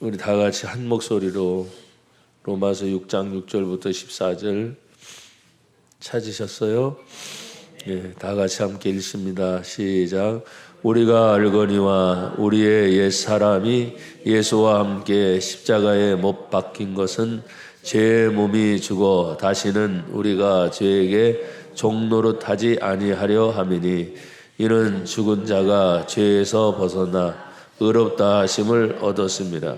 우리 다 같이 한 목소리로 로마서 6장 6절부터 14절 찾으셨어요? 예, 다 같이 함께 읽습니다. 시작. 우리가 알거니와 우리의 옛 사람이 예수와 함께 십자가에 못 박힌 것은 죄의 몸이 죽어 다시는 우리가 죄에게 종노릇하지 아니하려 함이니 이는 죽은 자가 죄에서 벗어나 의롭다 하심을 얻었습니다.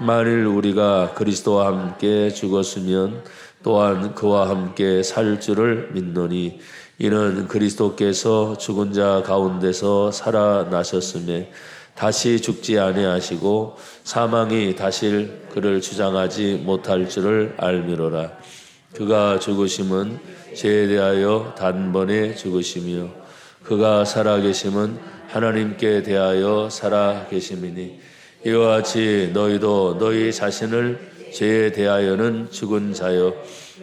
만일 우리가 그리스도와 함께 죽었으면 또한 그와 함께 살 줄을 믿노니 이는 그리스도께서 죽은 자 가운데서 살아나셨음에 다시 죽지 아니하시고 사망이 다시 그를 주장하지 못할 줄을 알미로라. 그가 죽으심은 죄에 대하여 단번에 죽으시며 그가 살아계심은 하나님께 대하여 살아계심이니 이와 같이 너희도 너희 자신을 죄에 대하여는 죽은 자요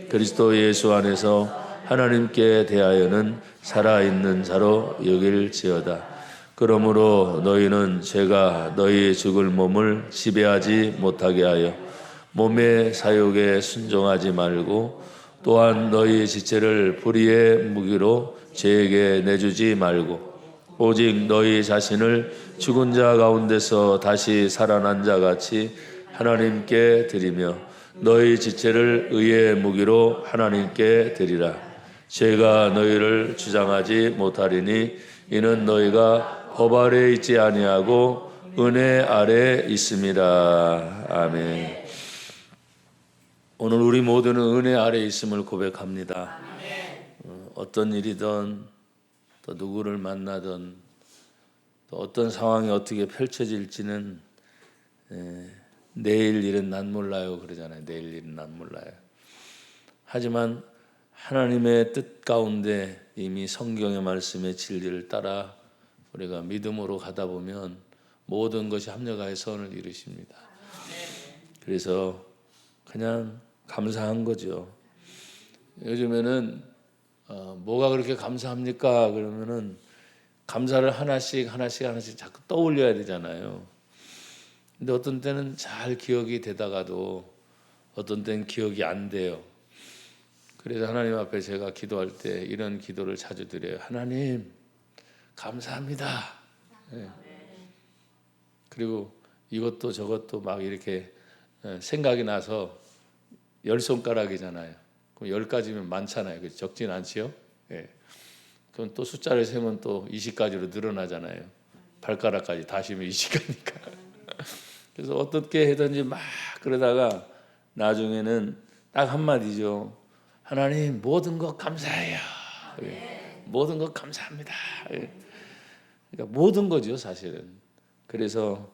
그리스도 예수 안에서 하나님께 대하여는 살아있는 자로 여길지어다. 그러므로 너희는 죄가 너희 죽을 몸을 지배하지 못하게 하여 몸의 사욕에 순종하지 말고 또한 너희 지체를 불의의 무기로 죄에게 내주지 말고 오직 너희 자신을 죽은 자 가운데서 다시 살아난 자 같이 하나님께 드리며 너희 지체를 의의 무기로 하나님께 드리라. 죄가 너희를 주장하지 못하리니 이는 너희가 법 아래 있지 아니하고 은혜 아래 있음이라. 아멘. 오늘 우리 모두는 은혜 아래 있음을 고백합니다. 어떤 일이든 또 누구를 만나든 또 어떤 상황이 어떻게 펼쳐질지는 내일 일은 난 몰라요 그러잖아요. 내일 일은 난 몰라요. 하지만 하나님의 뜻 가운데 이미 성경의 말씀의 진리를 따라 우리가 믿음으로 가다 보면 모든 것이 합력하여 선을 이루십니다. 그래서 그냥 감사한 거죠. 요즘에는 뭐가 그렇게 감사합니까? 그러면은 감사를 하나씩 자꾸 떠올려야 되잖아요. 근데 어떤 때는 잘 기억이 되다가도 어떤 때는 기억이 안 돼요. 그래서 하나님 앞에 제가 기도할 때 이런 기도를 자주 드려요. 하나님 감사합니다. 네. 그리고 이것도 저것도 막 이렇게 생각이 나서 10손가락이잖아요. 그럼 10가지면 많잖아요. 적진 않지요? 예. 그럼 또 숫자를 세면 또 20가지로 늘어나잖아요. 발가락까지 다 세면 20가니까. 그래서 어떻게 해든지 막 그러다가 나중에는 딱 한마디죠. 하나님 모든 것 감사해요. 예. 모든 것 감사합니다. 예. 그러니까 모든 거죠 사실은. 그래서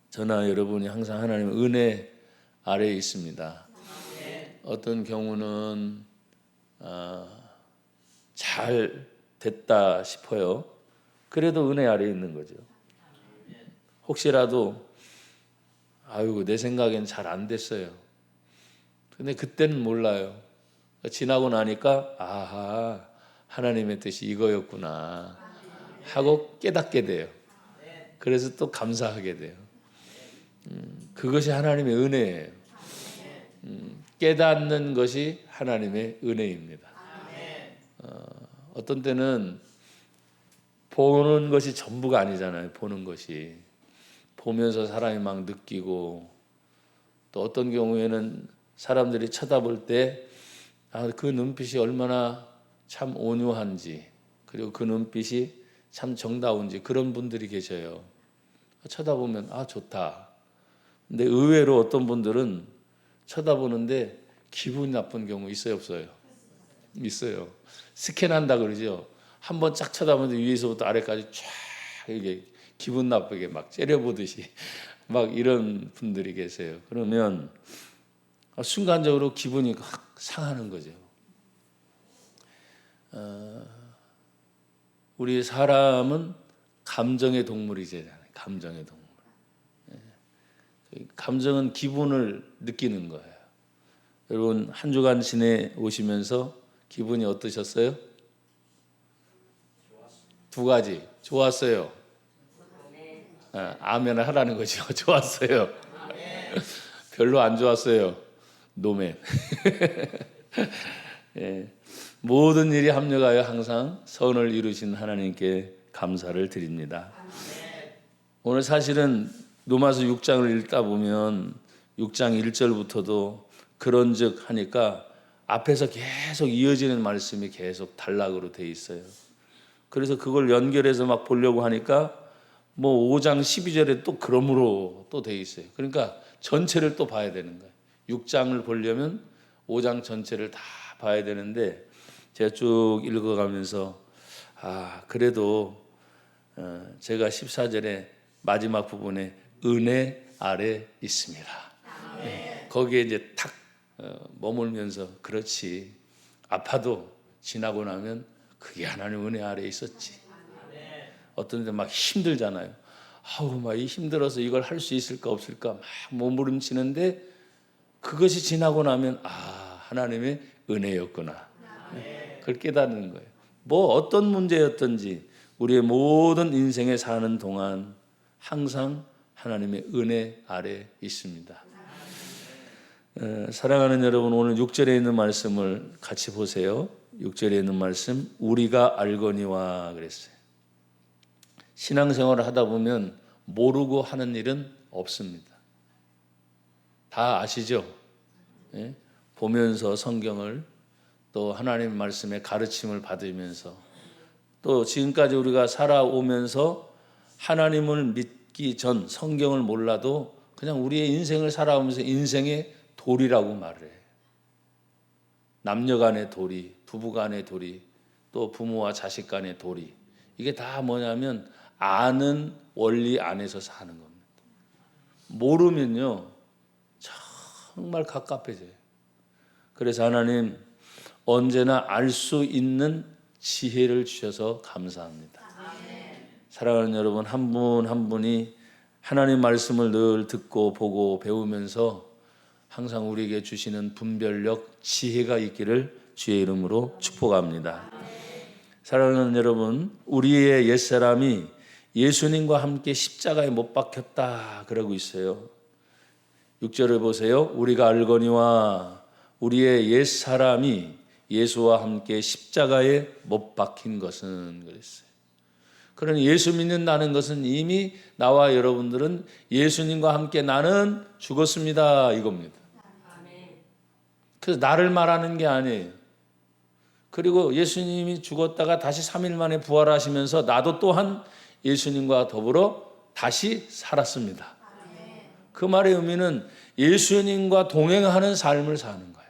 저나 여러분이 항상 하나님의 은혜 아래에 있습니다. 어떤 경우는 잘 됐다 싶어요. 그래도 은혜 아래에 있는 거죠. 혹시라도 아이고 내 생각엔 잘 안 됐어요. 근데 그때는 몰라요. 지나고 나니까 아하 하나님의 뜻이 이거였구나 하고 깨닫게 돼요. 그래서 또 감사하게 돼요. 그것이 하나님의 은혜예요. 깨닫는 것이 하나님의 은혜입니다. 어떤 때는 보는 것이 전부가 아니잖아요. 보는 것이 보면서 사람이 막 느끼고 또 어떤 경우에는 사람들이 쳐다볼 때 그 눈빛이 얼마나 참 온유한지 그리고 그 눈빛이 참 정다운지 그런 분들이 계셔요. 쳐다보면 좋다. 근데 의외로 어떤 분들은 쳐다보는데 기분이 나쁜 경우 있어요, 없어요? 있어요. 스캔한다 그러죠. 한번 쫙 쳐다보는데 위에서부터 아래까지 쫙 이게 기분 나쁘게 막 째려보듯이 막 이런 분들이 계세요. 그러면 순간적으로 기분이 확 상하는 거죠. 우리 사람은 감정의 동물이잖아요. 감정의 동물. 감정은 기분을 느끼는 거예요. 여러분 한 주간 지내오시면서 기분이 어떠셨어요? 2가지. 좋았어요. 아멘 하라는 거죠. 좋았어요. 별로 안 좋았어요. 노멘. 예. 모든 일이 합력하여 항상 선을 이루신 하나님께 감사를 드립니다. 오늘 사실은 로마서 6장을 읽다 보면 6장 1절부터도 그런즉 하니까 앞에서 계속 이어지는 말씀이 계속 단락으로 돼 있어요. 그래서 그걸 연결해서 막 보려고 하니까 뭐 5장 12절에 또 그러므로 또 돼 있어요. 그러니까 전체를 또 봐야 되는 거예요. 6장을 보려면 5장 전체를 다 봐야 되는데 제가 쭉 읽어가면서 그래도 제가 14절에 마지막 부분에 은혜 아래 있습니다. 거기에 이제 탁 머물면서 그렇지, 아파도 지나고 나면 그게 하나님 은혜 아래 있었지. 어떤 데 막 힘들잖아요. 막 힘들어서 이걸 할 수 있을까 없을까 막 몸부림치는데 그것이 지나고 나면 하나님의 은혜였구나. 그걸 깨닫는 거예요. 뭐 어떤 문제였든지 우리의 모든 인생에 사는 동안 항상 하나님의 은혜 아래 있습니다. 사랑하는 여러분, 오늘 6절에 있는 말씀을 같이 보세요. 6절에 있는 말씀, 우리가 알거니와 그랬어요. 신앙생활을 하다 보면 모르고 하는 일은 없습니다. 다 아시죠? 예? 보면서 성경을, 또 하나님 말씀의 가르침을 받으면서, 또 지금까지 우리가 살아오면서 하나님을 믿기 전 성경을 몰라도 그냥 우리의 인생을 살아오면서 인생의 도리라고 말을 해요. 남녀 간의 도리, 부부 간의 도리, 또 부모와 자식 간의 도리. 이게 다 뭐냐면 아는 원리 안에서 사는 겁니다. 모르면요 정말 갑갑해져요. 그래서 하나님 언제나 알 수 있는 지혜를 주셔서 감사합니다. 사랑하는 여러분, 한 분 한 분이 하나님 말씀을 늘 듣고 보고 배우면서 항상 우리에게 주시는 분별력, 지혜가 있기를 주의 이름으로 축복합니다. 사랑하는 여러분, 우리의 옛사람이 예수님과 함께 십자가에 못 박혔다 그러고 있어요. 6절을 보세요. 우리가 알거니와 우리의 옛사람이 예수와 함께 십자가에 못 박힌 것은 그랬어요. 그러니 예수 믿는다는 것은 이미 나와 여러분들은 예수님과 함께 나는 죽었습니다 이겁니다. 그래서 나를 말하는 게 아니에요. 그리고 예수님이 죽었다가 다시 3일 만에 부활하시면서 나도 또한 예수님과 더불어 다시 살았습니다. 그 말의 의미는 예수님과 동행하는 삶을 사는 거예요.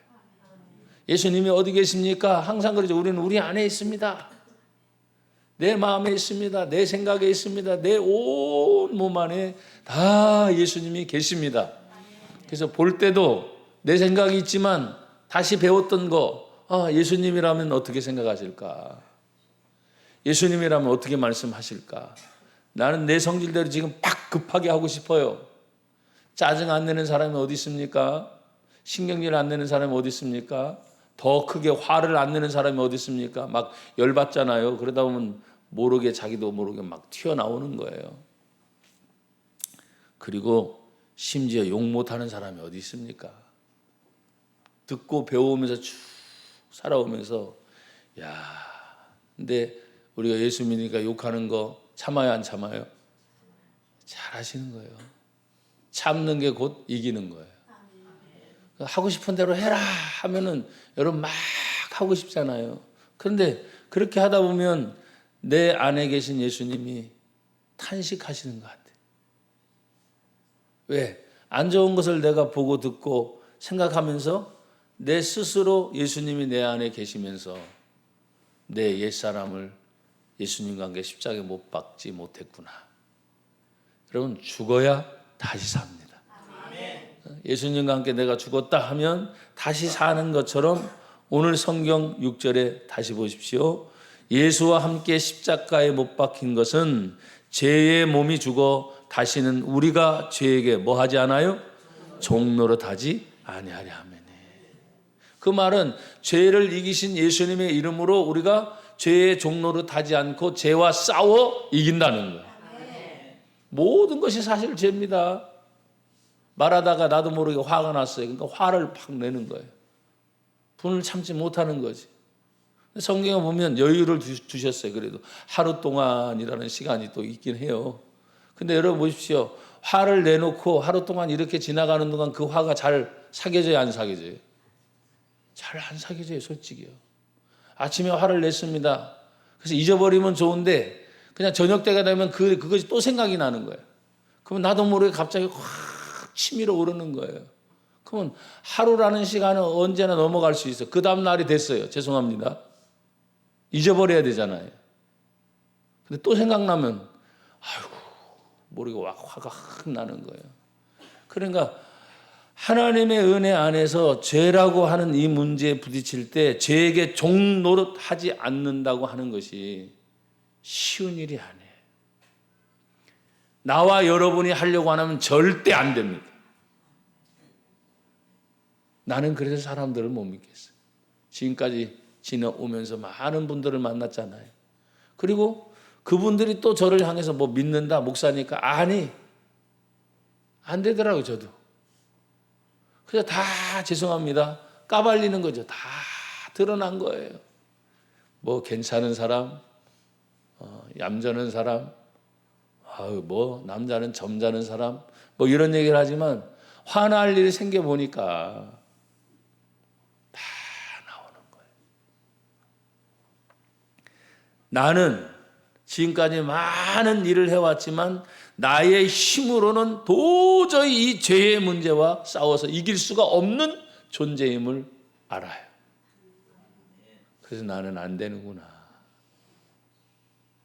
예수님이 어디 계십니까? 항상 그러죠. 우리는 우리 안에 있습니다. 내 마음에 있습니다. 내 생각에 있습니다. 내 온 몸 안에 다 예수님이 계십니다. 그래서 볼 때도 내 생각이 있지만 다시 배웠던 거, 예수님이라면 어떻게 생각하실까? 예수님이라면 어떻게 말씀하실까? 나는 내 성질대로 지금 팍 급하게 하고 싶어요. 짜증 안 내는 사람이 어디 있습니까? 신경질 안 내는 사람이 어디 있습니까? 더 크게 화를 안 내는 사람이 어디 있습니까? 막 열받잖아요. 그러다 보면 모르게, 자기도 모르게 막 튀어나오는 거예요. 그리고 심지어 욕 못하는 사람이 어디 있습니까? 듣고 배우면서 쭉 살아오면서 근데 우리가 예수 믿으니까 욕하는 거 참아요 안 참아요? 잘 하시는 거예요. 참는 게 곧 이기는 거예요. 하고 싶은 대로 해라 하면은 여러분 막 하고 싶잖아요. 그런데 그렇게 하다 보면 내 안에 계신 예수님이 탄식하시는 것 같아요. 왜? 안 좋은 것을 내가 보고 듣고 생각하면서 내 스스로 예수님이 내 안에 계시면서 내 옛사람을 예수님과 함께 십자가에 못 박지 못했구나. 여러분, 죽어야 다시 삽니다. 예수님과 함께 내가 죽었다 하면 다시 사는 것처럼 오늘 성경 6절에 다시 보십시오. 예수와 함께 십자가에 못 박힌 것은 죄의 몸이 죽어 다시는 우리가 죄에게 뭐 하지 않아요? 종노릇하지 아니하려 하매니. 그 말은 죄를 이기신 예수님의 이름으로 우리가 죄의 종노릇하지 않고 죄와 싸워 이긴다는 거예요. 모든 것이 사실 죄입니다. 말하다가 나도 모르게 화가 났어요. 그러니까 화를 팍 내는 거예요. 분을 참지 못하는 거지. 성경에 보면 여유를 주셨어요. 그래도 하루 동안이라는 시간이 또 있긴 해요. 근데 여러분 보십시오. 화를 내놓고 하루 동안 이렇게 지나가는 동안 그 화가 잘 사겨져요, 안 사겨져요? 잘 안 사겨져요, 솔직히요. 아침에 화를 냈습니다. 그래서 잊어버리면 좋은데 그냥 저녁 때가 되면 그것이 또 생각이 나는 거예요. 그러면 나도 모르게 갑자기 확 치밀어 오르는 거예요. 그러면 하루라는 시간은 언제나 넘어갈 수 있어요. 그 다음 날이 됐어요. 죄송합니다. 잊어버려야 되잖아요. 근데 또 생각나면 아이고 모르게 화가 확 나는 거예요. 그러니까 하나님의 은혜 안에서 죄라고 하는 이 문제에 부딪힐 때 죄에게 종 노릇하지 않는다고 하는 것이 쉬운 일이 아니에요. 나와 여러분이 하려고 하면 절대 안 됩니다. 나는 그래서 사람들을 못 믿겠어요. 지금까지 지나오면서 많은 분들을 만났잖아요. 그리고 그분들이 또 저를 향해서 뭐 믿는다, 목사니까 아니 안 되더라고요. 저도. 그래서 다 죄송합니다. 까발리는 거죠. 다 드러난 거예요. 뭐 괜찮은 사람, 얌전한 사람, 뭐 남자는 점잖은 사람, 뭐 이런 얘기를 하지만 화날 일이 생겨 보니까 다 나오는 거예요. 나는 지금까지 많은 일을 해왔지만 나의 힘으로는 도저히 이 죄의 문제와 싸워서 이길 수가 없는 존재임을 알아요. 그래서 나는 안 되는구나.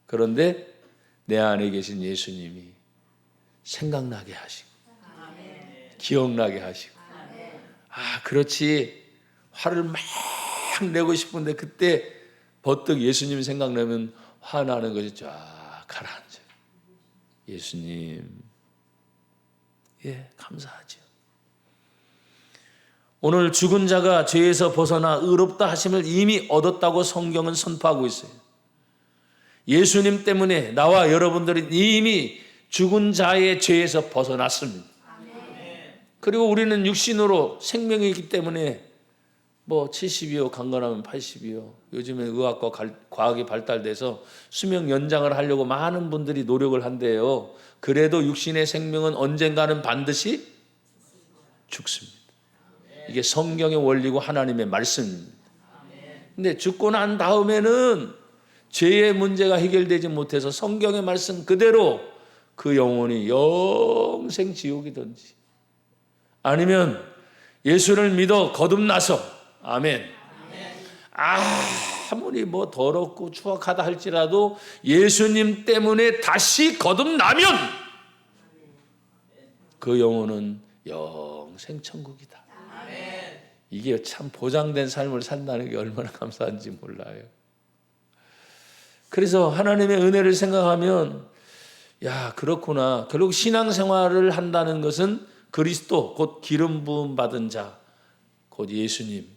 그런데 내 안에 계신 예수님이 생각나게 하시고 기억나게 하시고 그렇지 화를 막 내고 싶은데 그때 버뜩 예수님 생각나면 화나는 것이 쫙 가라앉아요. 예수님, 감사하죠. 오늘 죽은 자가 죄에서 벗어나 의롭다 하심을 이미 얻었다고 성경은 선포하고 있어요. 예수님 때문에 나와 여러분들이 이미 죽은 자의 죄에서 벗어났습니다. 그리고 우리는 육신으로 생명이 있기 때문에 뭐 70이요, 강건하면 80이요. 요즘에 의학과 과학이 발달돼서 수명 연장을 하려고 많은 분들이 노력을 한대요. 그래도 육신의 생명은 언젠가는 반드시 죽습니다. 이게 성경의 원리고 하나님의 말씀입니다. 근데 죽고 난 다음에는 죄의 문제가 해결되지 못해서 성경의 말씀 그대로 그 영혼이 영생 지옥이든지 아니면 예수를 믿어 거듭나서 아멘. 아무리 뭐 더럽고 추악하다 할지라도 예수님 때문에 다시 거듭나면 그 영혼은 영생 천국이다. 이게 참 보장된 삶을 산다는 게 얼마나 감사한지 몰라요. 그래서 하나님의 은혜를 생각하면 그렇구나. 결국 신앙생활을 한다는 것은 그리스도 곧 기름 부음 받은 자 곧 예수님,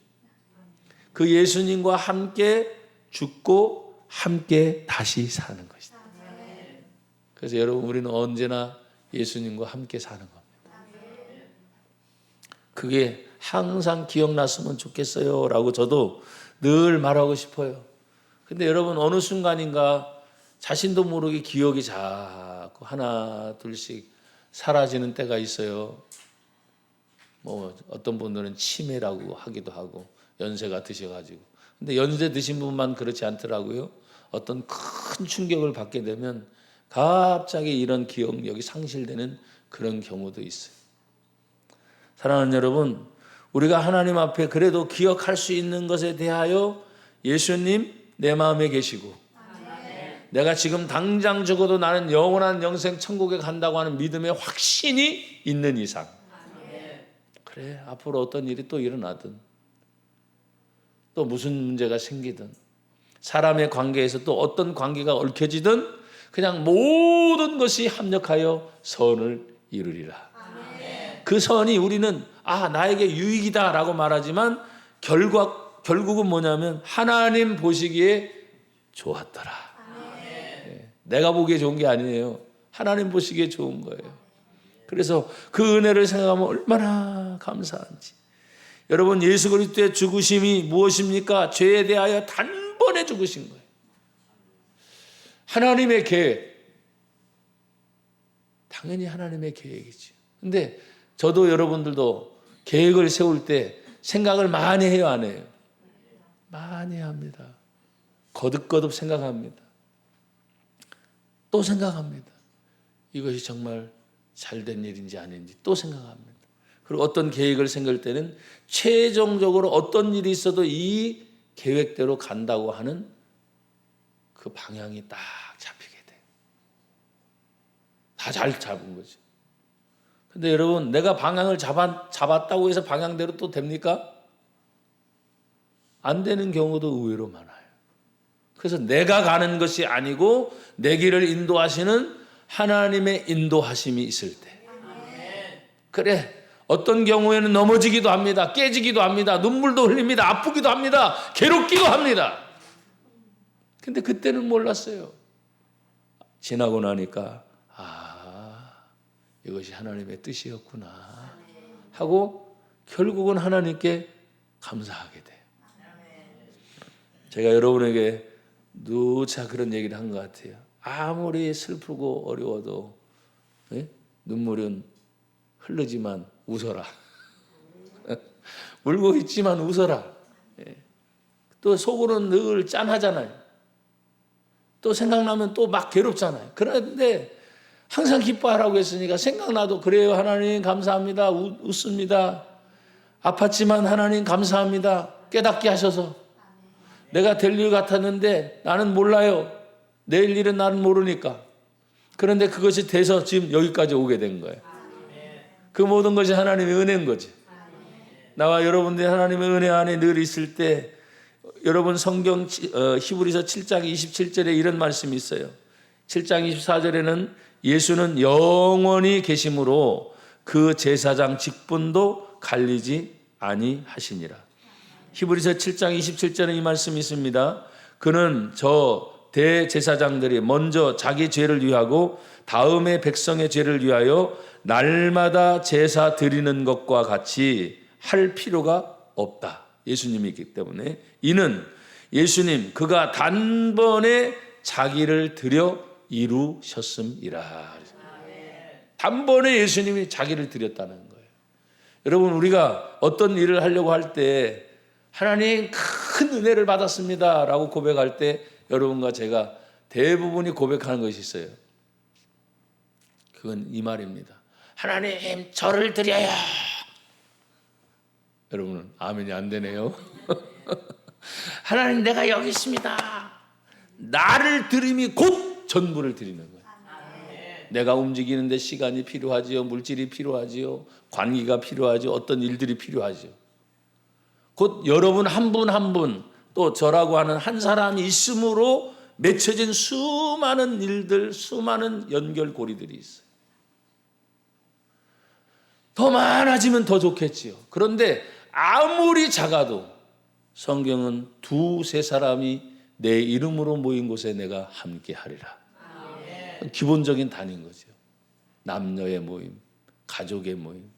그 예수님과 함께 죽고 함께 다시 사는 것이다. 그래서 여러분 우리는 언제나 예수님과 함께 사는 겁니다. 그게 항상 기억났으면 좋겠어요 라고 저도 늘 말하고 싶어요. 근데 여러분 어느 순간인가 자신도 모르게 기억이 자꾸 하나 둘씩 사라지는 때가 있어요. 뭐 어떤 분들은 치매라고 하기도 하고 연세가 드셔가지고. 근데 연세 드신 분만 그렇지 않더라고요. 어떤 큰 충격을 받게 되면 갑자기 이런 기억력이 상실되는 그런 경우도 있어요. 사랑하는 여러분, 우리가 하나님 앞에 그래도 기억할 수 있는 것에 대하여 예수님 내 마음에 계시고 내가 지금 당장 죽어도 나는 영원한 영생 천국에 간다고 하는 믿음의 확신이 있는 이상 그래 앞으로 어떤 일이 또 일어나든 또 무슨 문제가 생기든 사람의 관계에서 또 어떤 관계가 얽혀지든 그냥 모든 것이 합력하여 선을 이루리라. 그 선이 우리는 나에게 유익이다 라고 말하지만 결국은 뭐냐면 하나님 보시기에 좋았더라. 내가 보기에 좋은 게 아니에요. 하나님 보시기에 좋은 거예요. 그래서 그 은혜를 생각하면 얼마나 감사한지. 여러분, 예수 그리스도의 죽으심이 무엇입니까? 죄에 대하여 단번에 죽으신 거예요. 하나님의 계획. 당연히 하나님의 계획이죠. 근데 저도 여러분들도 계획을 세울 때 생각을 많이 해요, 안 해요? 많이 합니다. 거듭거듭 생각합니다. 또 생각합니다. 이것이 정말 잘된 일인지 아닌지 또 생각합니다. 그리고 어떤 계획을 생길 때는 최종적으로 어떤 일이 있어도 이 계획대로 간다고 하는 그 방향이 딱 잡히게 돼요. 다 잘 잡은 거죠. 근데 여러분, 내가 방향을 잡았다고 해서 방향대로 또 됩니까? 안 되는 경우도 의외로 많아요. 그래서 내가 가는 것이 아니고 내 길을 인도하시는 하나님의 인도하심이 있을 때, 그래, 어떤 경우에는 넘어지기도 합니다. 깨지기도 합니다. 눈물도 흘립니다. 아프기도 합니다. 괴롭기도 합니다. 근데 그때는 몰랐어요. 지나고 나니까 이것이 하나님의 뜻이었구나 하고 결국은 하나님께 감사하게 돼요. 제가 여러분에게 누차 그런 얘기를 한 것 같아요. 아무리 슬프고 어려워도 눈물은 흐르지만 웃어라. 울고 있지만 웃어라. 또 속으로는 늘 짠하잖아요. 또 생각나면 또 막 괴롭잖아요. 그런데 항상 기뻐하라고 했으니까 생각나도 그래요. 하나님 감사합니다. 웃습니다. 아팠지만 하나님 감사합니다. 깨닫게 하셔서. 내가 될 일 같았는데 나는 몰라요. 내일 일은 나는 모르니까. 그런데 그것이 돼서 지금 여기까지 오게 된 거예요. 그 모든 것이 하나님의 은혜인 거지. 나와 여러분들이 하나님의 은혜 안에 늘 있을 때, 여러분 성경 히브리서 7장 27절에 이런 말씀이 있어요. 7장 24절에는 예수는 영원히 계심으로 그 제사장 직분도 갈리지 아니하시니라. 히브리서 7장 27절에 이 말씀이 있습니다. 그는 저 대제사장들이 먼저 자기 죄를 위하고 다음에 백성의 죄를 위하여 날마다 제사 드리는 것과 같이 할 필요가 없다. 예수님이 있기 때문에. 이는 예수님 그가 단번에 자기를 드려 이루셨음이라. 단번에 예수님이 자기를 드렸다는 거예요. 여러분, 우리가 어떤 일을 하려고 할 때 하나님 큰 은혜를 받았습니다 라고 고백할 때 여러분과 제가 대부분이 고백하는 것이 있어요. 그건 이 말입니다. 하나님 저를 드려요. 여러분은 아멘이 안 되네요. 하나님 내가 여기 있습니다. 나를 드림이 곧 전부를 드리는 거예요. 내가 움직이는데 시간이 필요하지요. 물질이 필요하지요. 관계가 필요하지요. 어떤 일들이 필요하지요. 곧 여러분 한 분 한 분, 또 저라고 하는 한 사람이 있음으로 맺혀진 수많은 일들, 수많은 연결고리들이 있어요. 더 많아지면 더 좋겠지요. 그런데 아무리 작아도 성경은 두세 사람이 내 이름으로 모인 곳에 내가 함께 하리라. 기본적인 단위인 거죠. 남녀의 모임, 가족의 모임.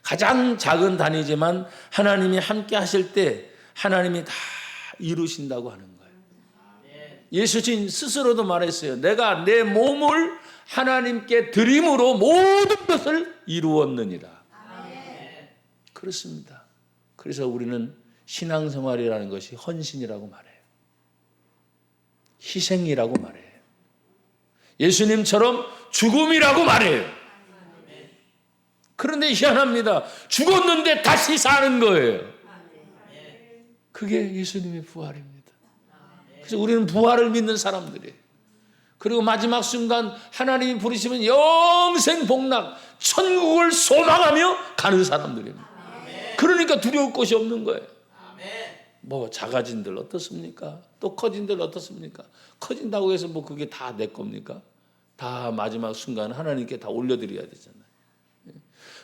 가장 작은 단위지만 하나님이 함께 하실 때 하나님이 다 이루신다고 하는 거예요. 예수님 스스로도 말했어요. 내가 내 몸을 하나님께 드림으로 모든 것을 이루었느니라. 그렇습니다. 그래서 우리는 신앙생활이라는 것이 헌신이라고 말해요. 희생이라고 말해요. 예수님처럼 죽음이라고 말해요. 그런데 희한합니다. 죽었는데 다시 사는 거예요. 그게 예수님의 부활입니다. 그래서 우리는 부활을 믿는 사람들이에요. 그리고 마지막 순간 하나님이 부르시면 영생 복락, 천국을 소망하며 가는 사람들입니다. 그러니까 두려울 것이 없는 거예요. 뭐 작아진들 어떻습니까? 또 커진들 어떻습니까? 커진다고 해서 뭐 그게 다 내 겁니까? 다 마지막 순간 하나님께 다 올려드려야 되잖아요.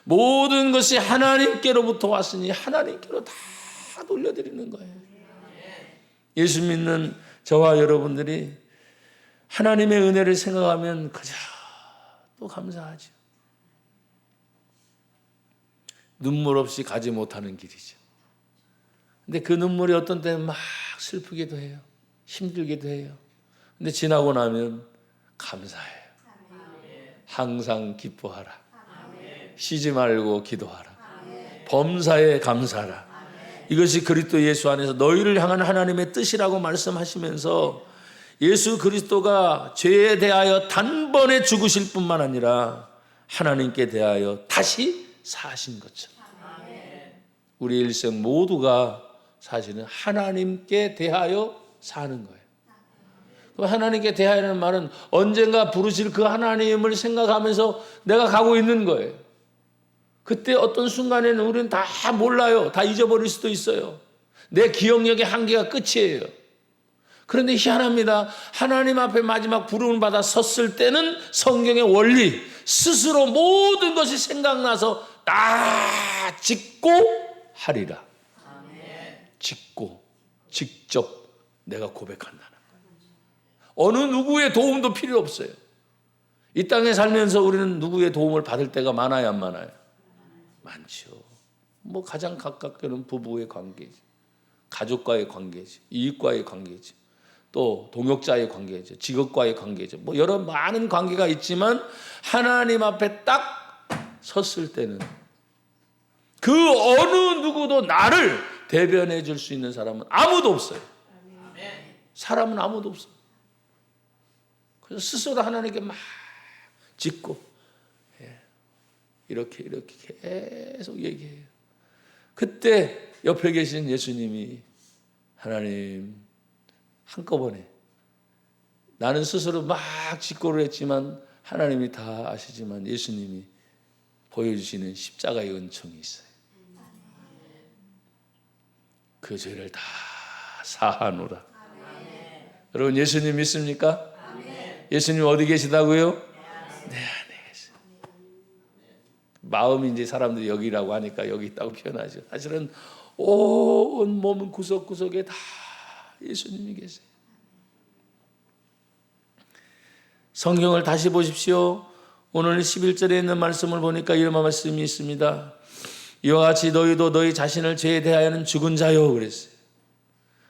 모든 것이 하나님께로부터 왔으니 하나님께로 다 돌려드리는 거예요. 예수 믿는 저와 여러분들이 하나님의 은혜를 생각하면 그저 또 감사하죠. 눈물 없이 가지 못하는 길이죠. 근데 그 눈물이 어떤 때는 막 슬프기도 해요. 힘들기도 해요. 근데 지나고 나면 감사해요. 항상 기뻐하라. 쉬지 말고 기도하라. 범사에 감사하라. 이것이 그리스도 예수 안에서 너희를 향한 하나님의 뜻이라고 말씀하시면서 예수 그리스도가 죄에 대하여 단번에 죽으실 뿐만 아니라 하나님께 대하여 다시 사신 것처럼 우리 일생 모두가 사실은 하나님께 대하여 사는 거예요. 하나님께 대하여는 말은 언젠가 부르실 그 하나님을 생각하면서 내가 가고 있는 거예요. 그때 어떤 순간에는 우리는 다 몰라요. 다 잊어버릴 수도 있어요. 내 기억력의 한계가 끝이에요. 그런데 희한합니다. 하나님 앞에 마지막 부름을 받아 섰을 때는 성경의 원리, 스스로 모든 것이 생각나서 다 짓고 하리라. 짓고 직접 내가 고백한다는 거예요. 어느 누구의 도움도 필요 없어요. 이 땅에 살면서 우리는 누구의 도움을 받을 때가 많아요, 안 많아요? 많죠. 뭐 가장 가깝게는 부부의 관계지, 가족과의 관계지, 이익과의 관계지, 또 동역자의 관계죠, 직업과의 관계죠. 뭐 여러 많은 관계가 있지만 하나님 앞에 딱 섰을 때는 그 어느 누구도 나를 대변해 줄 수 있는 사람은 아무도 없어요. 사람은 아무도 없어요. 그래서 스스로 하나님께 막 짓고 이렇게 계속 얘기해요. 그때 옆에 계신 예수님이 하나님 한꺼번에 나는 스스로 막 짓고를 했지만 하나님이 다 아시지만 예수님이 보여주시는 십자가의 은총이 있어요. 그 죄를 다 사하노라. 여러분 예수님 믿습니까? 예수님 어디 계시다고요? 내 안에 계세요. 마음이 이제 사람들이 여기라고 하니까 여기 있다고 표현하죠. 사실은 온 몸 구석구석에 다 예수님이 계세요. 성경을 다시 보십시오. 오늘 11절에 있는 말씀을 보니까 이런 말씀이 있습니다. 이와 같이 너희도 너희 자신을 죄에 대하여는 죽은 자요 그랬어요.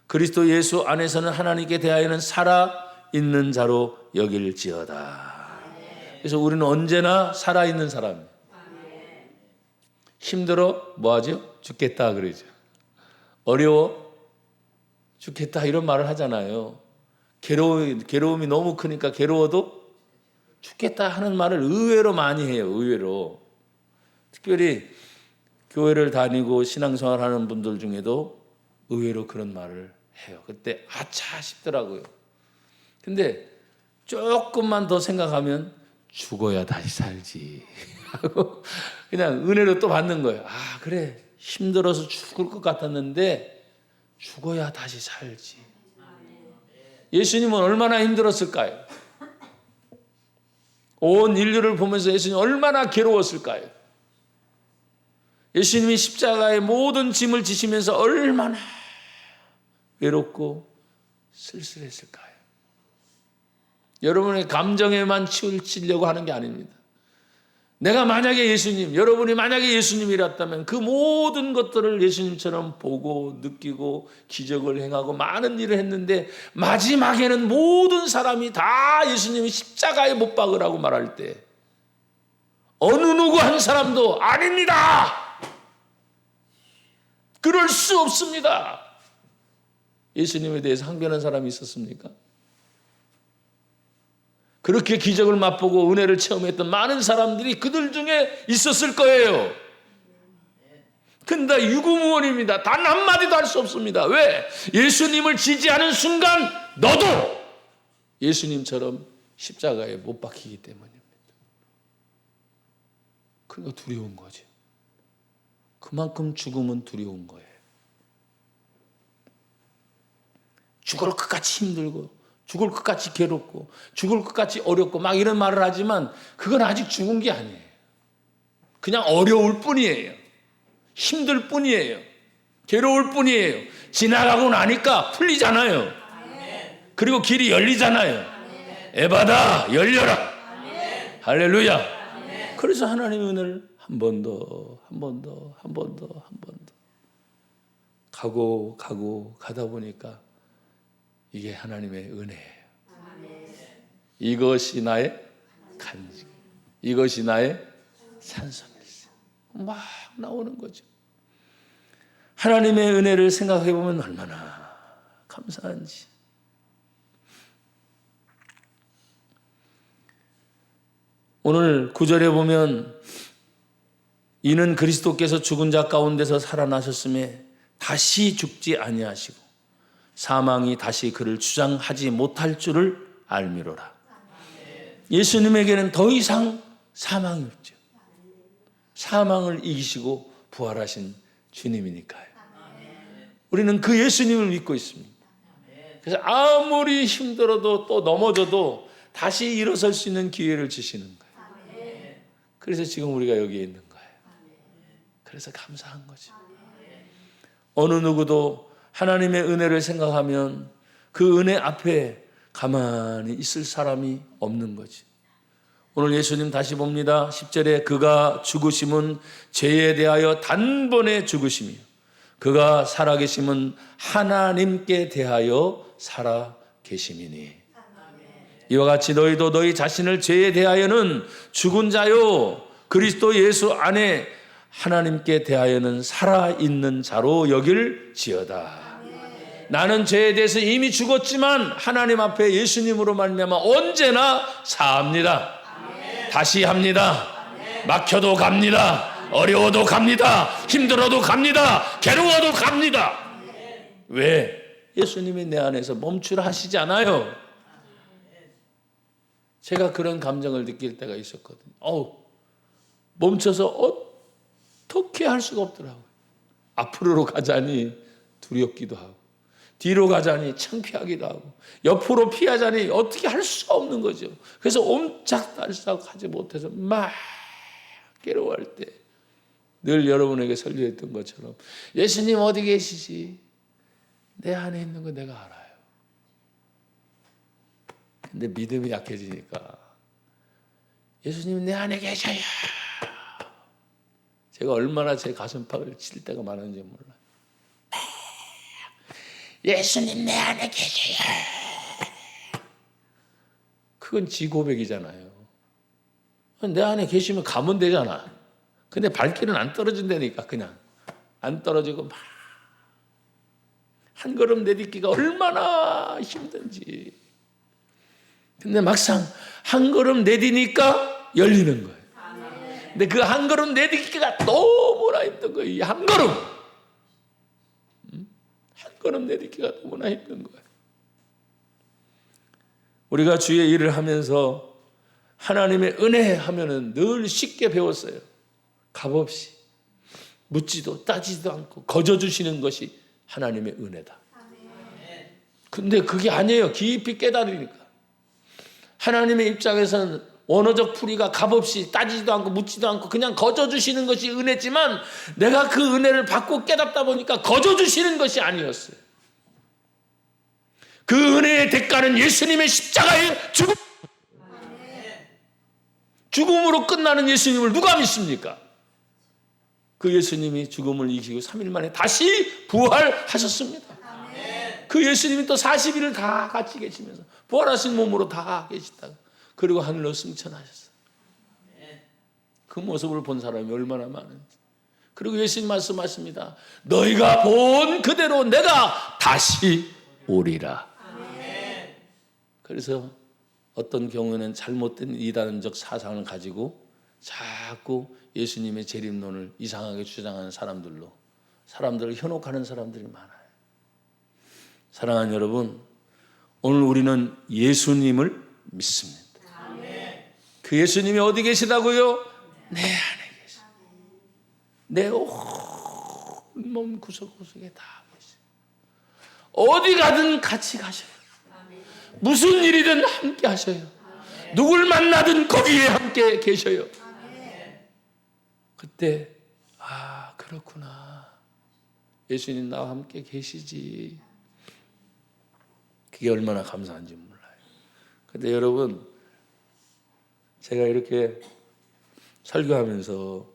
그리스도 예수 안에서는 하나님께 대하여는 살아있는 자로 여길지어다. 그래서 우리는 언제나 살아있는 사람이에요. 힘들어? 뭐하죠? 죽겠다 그러죠. 어려워? 죽겠다 이런 말을 하잖아요. 괴로움이 너무 크니까 괴로워도 죽겠다 하는 말을 의외로 많이 해요. 의외로. 특별히 교회를 다니고 신앙생활하는 분들 중에도 의외로 그런 말을 해요. 그때 아차 싶더라고요. 근데 조금만 더 생각하면 죽어야 다시 살지 하고 그냥 은혜로 또 받는 거예요. 아 그래 힘들어서 죽을 것 같았는데 죽어야 다시 살지. 예수님은 얼마나 힘들었을까요? 온 인류를 보면서 예수님은 얼마나 괴로웠을까요? 예수님이 십자가의 모든 짐을 지시면서 얼마나 외롭고 쓸쓸했을까요? 여러분의 감정에만 치우치려고 하는 게 아닙니다. 내가 만약에 예수님, 여러분이 만약에 예수님이랐다면 그 모든 것들을 예수님처럼 보고 느끼고 기적을 행하고 많은 일을 했는데 마지막에는 모든 사람이 다 예수님이 십자가에 못 박으라고 말할 때 어느 누구 한 사람도 아닙니다. 그럴 수 없습니다. 예수님에 대해서 항변한 사람이 있었습니까? 그렇게 기적을 맛보고 은혜를 체험했던 많은 사람들이 그들 중에 있었을 거예요. 근데 유구무원입니다. 단 한마디도 할 수 없습니다. 왜? 예수님을 지지하는 순간 너도 예수님처럼 십자가에 못 박히기 때문입니다. 그러니까 두려운 거죠. 그만큼 죽음은 두려운 거예요. 죽을 것같이 힘들고 죽을 것같이 괴롭고 죽을 것같이 어렵고 막 이런 말을 하지만 그건 아직 죽은 게 아니에요. 그냥 어려울 뿐이에요. 힘들 뿐이에요. 괴로울 뿐이에요. 지나가고 나니까 풀리잖아요. 그리고 길이 열리잖아요. 에바다 열려라. 할렐루야. 그래서 하나님의 은혜를 한 번 더 가고 가다 보니까 이게 하나님의 은혜예요. 이것이 나의 간증, 이것이 나의 산성일세. 막 나오는 거죠. 하나님의 은혜를 생각해 보면 얼마나 감사한지. 오늘 9절에 보면 이는 그리스도께서 죽은 자 가운데서 살아나셨음에 다시 죽지 아니하시고 사망이 다시 그를 주장하지 못할 줄을 알미로라. 예수님에게는 더 이상 사망이 없죠. 사망을 이기시고 부활하신 주님이니까요. 우리는 그 예수님을 믿고 있습니다. 그래서 아무리 힘들어도 또 넘어져도 다시 일어설 수 있는 기회를 주시는 거예요. 그래서 지금 우리가 여기에 있는 거예요. 그래서 감사한 거죠. 어느 누구도 하나님의 은혜를 생각하면 그 은혜 앞에 가만히 있을 사람이 없는 거지. 오늘 예수님 다시 봅니다. 10절에 그가 죽으심은 죄에 대하여 단번에 죽으심이요 그가 살아계심은 하나님께 대하여 살아계심이니. 이와 같이 너희도 너희 자신을 죄에 대하여는 죽은 자요 그리스도 예수 안에 하나님께 대하여는 살아있는 자로 여길지어다. 나는 죄에 대해서 이미 죽었지만 하나님 앞에 예수님으로 말미암아 언제나 사합니다. 다시 합니다. 막혀도 갑니다. 어려워도 갑니다. 힘들어도 갑니다. 괴로워도 갑니다. 왜? 예수님이 내 안에서 멈추라 하시지 않아요. 제가 그런 감정을 느낄 때가 있었거든요. 멈춰서 어떻게 할 수가 없더라고요. 앞으로 가자니 두렵기도 하고 뒤로 가자니 창피하기도 하고 옆으로 피하자니 어떻게 할 수가 없는 거죠. 그래서 옴짝달싹 하지 못해서 막 괴로워할 때 늘 여러분에게 설교했던 것처럼 예수님 어디 계시지? 내 안에 있는 거 내가 알아요. 근데 믿음이 약해지니까 예수님 내 안에 계셔요. 제가 얼마나 제 가슴팍을 칠 때가 많은지 몰라요. 예수님 내 안에 계셔요. 그건 지 고백이잖아요. 내 안에 계시면 가면 되잖아. 근데 발길은 안 떨어진다니까. 그냥 안 떨어지고 막 한 걸음 내딛기가 얼마나 힘든지. 근데 막상 한 걸음 내디니까 열리는 거예요. 근데 그 한 걸음 내딛기가 너무나 힘든 거예요. 이 한 걸음. 한 걸음 내딛기가 너무나 힘든 거예요. 우리가 주의 일을 하면서 하나님의 은혜 하면은 늘 쉽게 배웠어요. 값없이 묻지도 따지도 않고 거저주시는 것이 하나님의 은혜다. 근데 그게 아니에요. 깊이 깨달으니까. 하나님의 입장에서는 원어적 풀이가 값없이 따지지도 않고 묻지도 않고 그냥 거저주시는 것이 은혜지만 내가 그 은혜를 받고 깨닫다 보니까 거저주시는 것이 아니었어요. 그 은혜의 대가는 예수님의 십자가의 죽음으로 끝나는 예수님을 누가 믿습니까? 그 예수님이 죽음을 이기고 3일 만에 다시 부활하셨습니다. 그 예수님이 또 40일을 다 같이 계시면서 부활하신 몸으로 다 계시다가 그리고 하늘로 승천하셨어요. 그 모습을 본 사람이 얼마나 많은지. 그리고 예수님 말씀하십니다. 너희가 본 그대로 내가 다시 오리라. 그래서 어떤 경우에는 잘못된 이단적 사상을 가지고 자꾸 예수님의 재림론을 이상하게 주장하는 사람들을 현혹하는 사람들이 많아요. 사랑하는 여러분, 오늘 우리는 예수님을 믿습니다. 그 예수님이 어디 계시다고요? 내 안에 계시. 내 온몸 구석구석에 다 계시. 어디 가든 같이 가셔요. 무슨 일이든 함께 하셔요. 누굴 만나든 거기에 함께 계셔요. 그때 그렇구나. 예수님 나와 함께 계시지. 그게 얼마나 감사한지 몰라요. 근데 여러분 제가 이렇게 설교하면서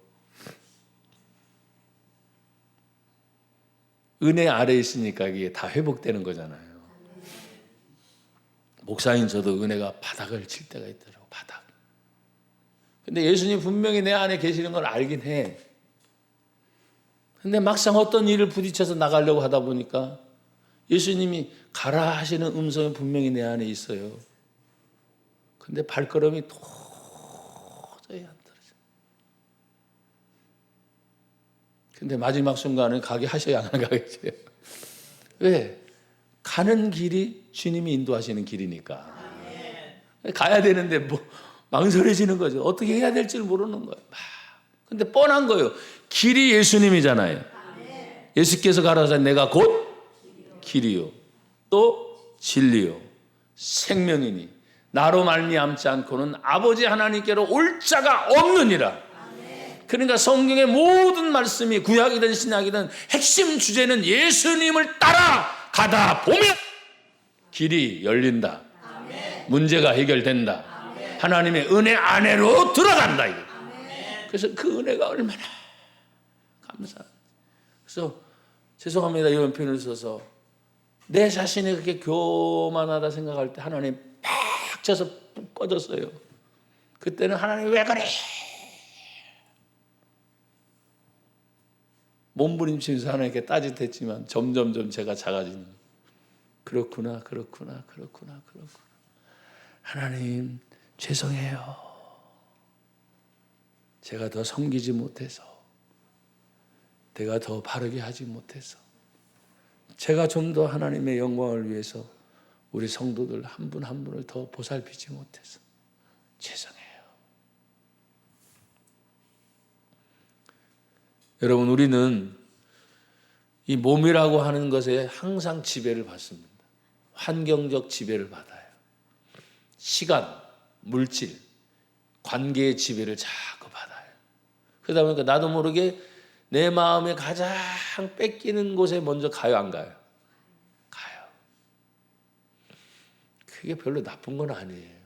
은혜 아래 있으니까 이게 다 회복되는 거잖아요. 목사인 저도 은혜가 바닥을 칠 때가 있더라고, 바닥. 근데 예수님 분명히 내 안에 계시는 걸 알긴 해. 근데 막상 어떤 일을 부딪혀서 나가려고 하다 보니까 예수님이 가라 하시는 음성이 분명히 내 안에 있어요. 근데 발걸음이 도저히 안 떨어져. 근데 마지막 순간은 가게 하셔야 안 가겠어요. 왜? 가는 길이 주님이 인도하시는 길이니까. 가야 되는데 뭐 망설여지는 거죠. 어떻게 해야 될지 모르는 거예요. 근데 뻔한 거예요. 길이 예수님이잖아요. 예수께서 가라사대 내가 곧 길이요 또 진리요 생명이니 나로 말미암지 않고는 아버지 하나님께로 올 자가 없느니라. 그러니까 성경의 모든 말씀이 구약이든 신약이든 핵심 주제는 예수님을 따라가다 보면 길이 열린다. 문제가 해결된다. 하나님의 은혜 안에로 들어간다. 그래서 그 은혜가 얼마나 감사합니다. 그래서 죄송합니다. 이런 표현을 써서 내 자신이 그렇게 교만하다 생각할 때 하나님 팍 쳐서 푹 꺼졌어요. 그때는 하나님 왜 그래? 몸부림치면서 하나님께 따뜻했지만 점점점 제가 작아지는 그렇구나. 하나님 죄송해요. 제가 더 섬기지 못해서 내가 더 바르게 하지 못해서 제가 좀 더 하나님의 영광을 위해서 우리 성도들 한 분 한 분을 더 보살피지 못해서 죄송해요. 여러분 우리는 이 몸이라고 하는 것에 항상 지배를 받습니다. 환경적 지배를 받아요. 시간, 물질, 관계의 지배를 자꾸 받아요. 그러다 보니까 나도 모르게 내 마음에 가장 뺏기는 곳에 먼저 가요, 안 가요? 가요. 그게 별로 나쁜 건 아니에요.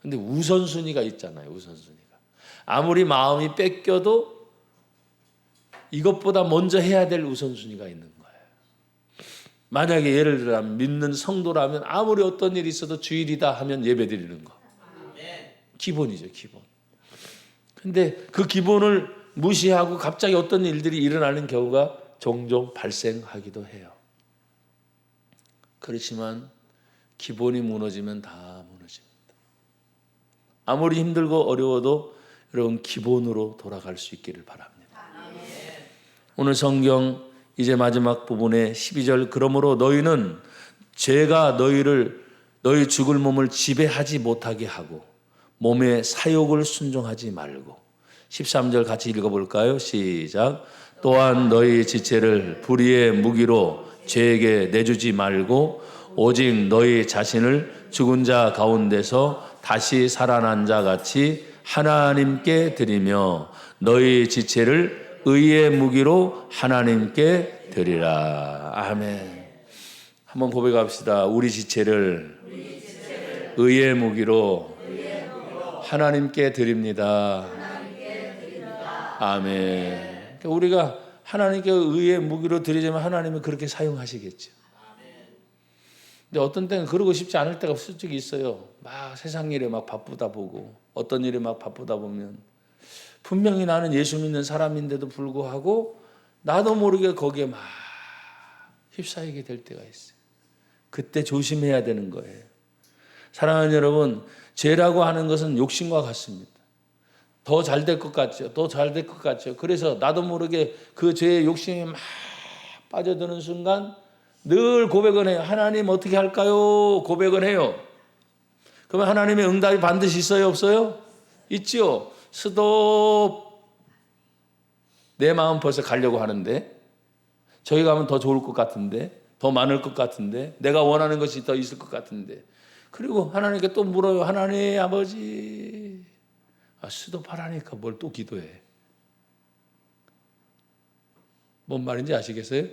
근데 우선순위가 있잖아요, 우선순위가. 아무리 마음이 뺏겨도 이것보다 먼저 해야 될 우선순위가 있는 거예요. 만약에 예를 들어 믿는 성도라면 아무리 어떤 일이 있어도 주일이다 하면 예배 드리는 거. 기본이죠, 기본. 근데 그 기본을 무시하고 갑자기 어떤 일들이 일어나는 경우가 종종 발생하기도 해요. 그렇지만 기본이 무너지면 다 무너집니다. 아무리 힘들고 어려워도 여러분 기본으로 돌아갈 수 있기를 바랍니다. 오늘 성경 이제 마지막 부분에 12절 그러므로 너희는 죄가 너희 죽을 몸을 지배하지 못하게 하고 몸의 사욕을 순종하지 말고 13절 같이 읽어볼까요? 시작. 또한 너희 지체를 불의의 무기로 죄에게 내주지 말고 오직 너희 자신을 죽은 자 가운데서 다시 살아난 자 같이 하나님께 드리며 너희 지체를 의의 무기로 하나님께 드리라. 아멘. 한번 고백합시다. 우리 지체를 의의 무기로 하나님께 드립니다. 아멘. 그러니까 우리가 하나님께 의의 무기로 드리자면 하나님은 그렇게 사용하시겠죠. 근데 어떤 때는 그러고 싶지 않을 때가 솔직히 있어요. 막 세상 일에 막 바쁘다 보고 어떤 일에 막 바쁘다 보면 분명히 나는 예수 믿는 사람인데도 불구하고 나도 모르게 거기에 막 휩싸이게 될 때가 있어요. 그때 조심해야 되는 거예요. 사랑하는 여러분, 죄라고 하는 것은 욕심과 같습니다. 더 잘 될 것 같죠. 더 잘 될 것 같죠. 그래서 나도 모르게 그 죄의 욕심이 막 빠져드는 순간 늘 고백을 해요. 하나님 어떻게 할까요? 고백을 해요. 그러면 하나님의 응답이 반드시 있어요? 없어요? 있죠. 스톱. 내 마음 벌써 가려고 하는데 저기 가면 더 좋을 것 같은데 더 많을 것 같은데 내가 원하는 것이 더 있을 것 같은데 그리고 하나님께 또 물어요. 하나님 아버지 스톱하라니까 뭘 또 기도해. 뭔 말인지 아시겠어요?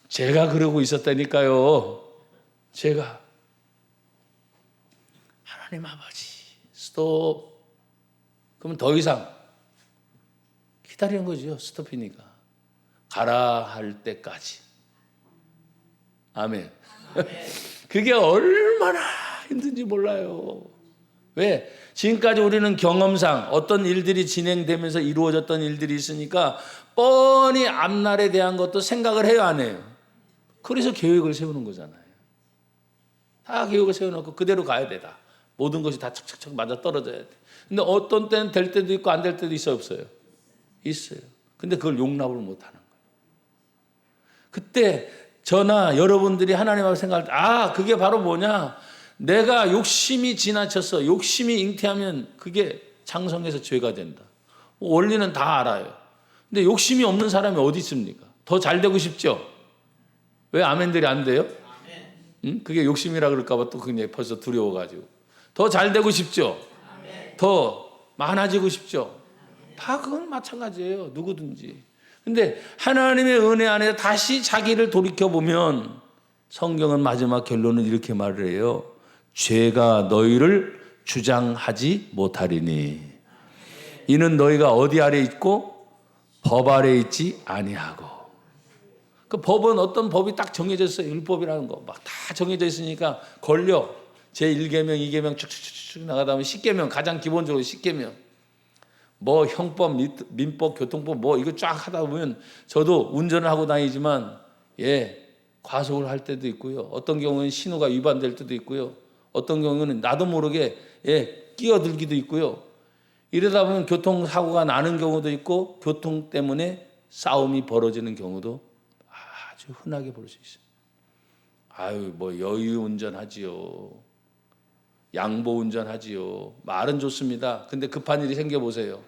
제가 그러고 있었다니까요. 제가 하나님 아버지 스톱. 그러면 더 이상 기다리는 거죠. 스톱이니까. 가라 할 때까지. 아멘. 그게 얼마나 힘든지 몰라요. 왜? 지금까지 우리는 경험상 어떤 일들이 진행되면서 이루어졌던 일들이 있으니까 뻔히 앞날에 대한 것도 생각을 해요, 안 해요? 그래서 계획을 세우는 거잖아요. 다 계획을 세워놓고 그대로 가야 되다. 모든 것이 다 척척척 맞아 떨어져야 돼. 근데 어떤 때는 될 때도 있고 안 될 때도 있어요, 없어요? 있어요. 근데 그걸 용납을 못 하는 거예요. 그때 저나 여러분들이 하나님 앞에 생각할 때, 그게 바로 뭐냐? 내가 욕심이 지나쳤어. 욕심이 잉태하면 그게 장성해서 죄가 된다. 원리는 다 알아요. 근데 욕심이 없는 사람이 어디 있습니까? 더 잘 되고 싶죠? 왜 아멘들이 안 돼요? 응? 그게 욕심이라 그럴까봐 또 그냥 벌써 두려워가지고. 더 잘 되고 싶죠? 더 많아지고 싶죠? 다 그건 마찬가지예요. 누구든지. 근데 하나님의 은혜 안에 다시 자기를 돌이켜보면 성경은 마지막 결론은 이렇게 말을 해요. 죄가 너희를 주장하지 못하리니 이는 너희가 어디 아래 있고 법 아래 있지 아니하고. 그 법은 어떤 법이 딱 정해져 있어요. 율법이라는 거 막 다 정해져 있으니까 걸려. 제1계명, 2계명 쭉쭉쭉 나가다 보면 10계명, 가장 기본적으로 10계명. 뭐 형법, 민법, 교통법 뭐 이거 쫙 하다 보면 저도 운전을 하고 다니지만 과속을 할 때도 있고요. 어떤 경우는 신호가 위반될 때도 있고요. 어떤 경우는 나도 모르게 끼어들기도 있고요. 이러다 보면 교통사고가 나는 경우도 있고 교통 때문에 싸움이 벌어지는 경우도 아주 흔하게 볼 수 있어요. 뭐 여유 운전하지요. 양보 운전하지요. 말은 좋습니다. 근데 급한 일이 생겨보세요.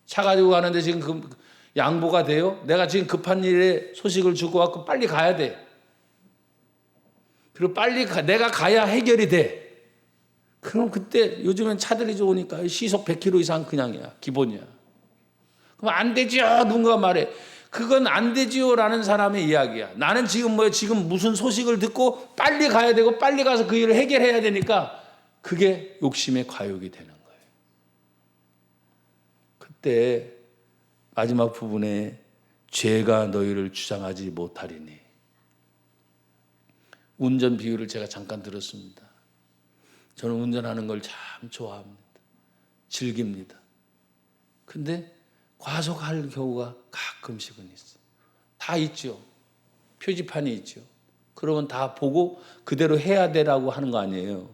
차 가지고 가는데 지금 양보가 돼요? 내가 지금 급한 일에 소식을 주고 왔고 빨리 가야 돼. 그리고 내가 가야 해결이 돼. 그럼 그때 요즘엔 차들이 좋으니까 시속 100km 이상 그냥이야. 기본이야. 그럼 안 되지요. 누군가 말해. 그건 안 되지요라는 사람의 이야기야. 나는 지금 무슨 소식을 듣고 빨리 가야 되고 빨리 가서 그 일을 해결해야 되니까 그게 욕심의 과욕이 되는 거예요. 그때 마지막 부분에 죄가 너희를 주장하지 못하리니. 운전 비유를 제가 잠깐 들었습니다. 저는 운전하는 걸 참 좋아합니다. 즐깁니다. 근데 과속할 경우가 가끔씩은 있어. 다 있죠. 표지판이 있죠. 그러면 다 보고 그대로 해야 되라고 하는 거 아니에요.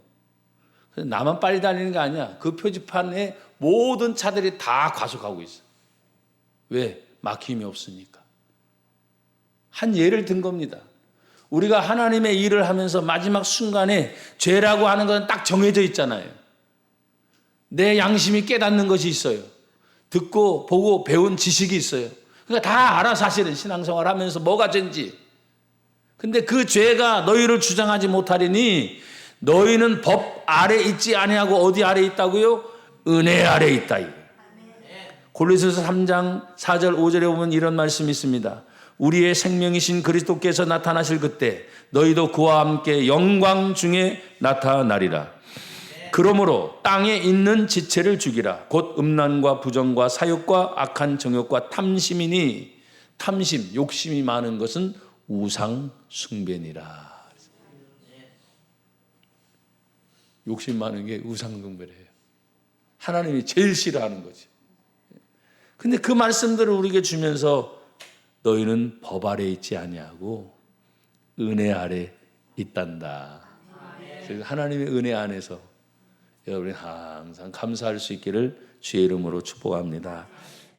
나만 빨리 달리는 게 아니야. 그 표지판에 모든 차들이 다 과속하고 있어. 왜? 막힘이 없으니까. 한 예를 든 겁니다. 우리가 하나님의 일을 하면서 마지막 순간에 죄라고 하는 건 딱 정해져 있잖아요. 내 양심이 깨닫는 것이 있어요. 듣고 보고 배운 지식이 있어요. 그러니까 다 알아 사실은 신앙생활 하면서 뭐가 죄인지. 근데 그 죄가 너희를 주장하지 못하리니 너희는 법 아래 있지 아니하고 어디 아래 있다고요? 은혜 아래 있다. 골로새서 3장 4절 5절에 보면 이런 말씀이 있습니다. 우리의 생명이신 그리스도께서 나타나실 그때 너희도 그와 함께 영광 중에 나타나리라. 그러므로 땅에 있는 지체를 죽이라. 곧 음란과 부정과 사욕과 악한 정욕과 탐심이니 탐심, 욕심이 많은 것은 우상 숭배니라. 욕심 많은 게 우상 숭배래요. 하나님이 제일 싫어하는 거지. 근데 그 말씀들을 우리에게 주면서 너희는 법 아래 있지 아니하고 은혜 아래 있단다. 그래서 하나님의 은혜 안에서 여러분이 항상 감사할 수 있기를 주의 이름으로 축복합니다.